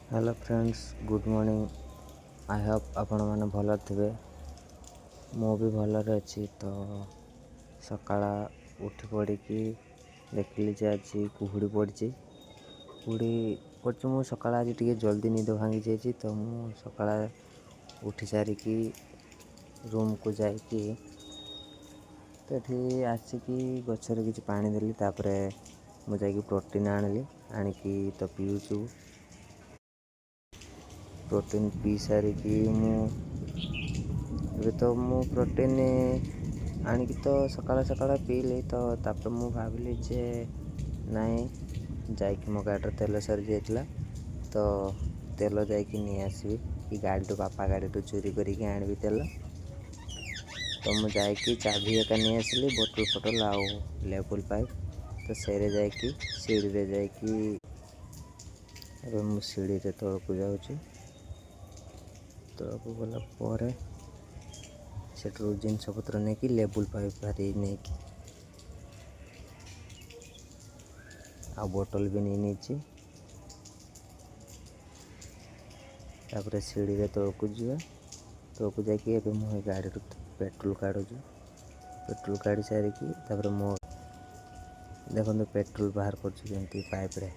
Hello friends, good morning. I hope आपण मैंने भल थे। मु भी भलरे अच्छी। तो सकाळ उठी पड़ी देखिली जे आज कुहुड़ी पड़ी मु सकाळ आज टे जल्दी निद भांगी जाइए। तो मु सकाळ उठी सारिकी रूम को जाइकी तो ये आसिकी गचर किसी पानी देली। तापर मुझे प्रोटीन आनिकी तो पीऊँ। प्रोटीन पी सारिकी मुझे तो मु प्रोटीन आनिकी तो सकाळ सकाळ पीली। तो तापर मु भाविली जे नाई जाइकी मो गाड़ी तेल सरी जाइला। तो तेल जाइकी नहीं आसबी कि गाड़ी बापा गाड़ी चोरी करके आनबी तेल। तो मु जाइकी चाबी एका नहीं आसली, बोतल फटल आउ लेवल पाइप। तो सेरे जाइकी सीढ़ी रे जाइकी अबे मु सीढ़ी रे तलकू जाऊँ। तलकू गला परे सेठू जिनस पत्र नहीं कि लेवल पाइप भारी नहीं कि आ बोतल भी नहीं नीची। तापर सीढ़ी रे तलकू जा तलकू जाकि एबे मु गाड़ी पेट्रोल काढ़ू। पेट्रोल काढ़ी सारिकी तापर मो देखो पेट्रोल बाहर कर पाइप रे।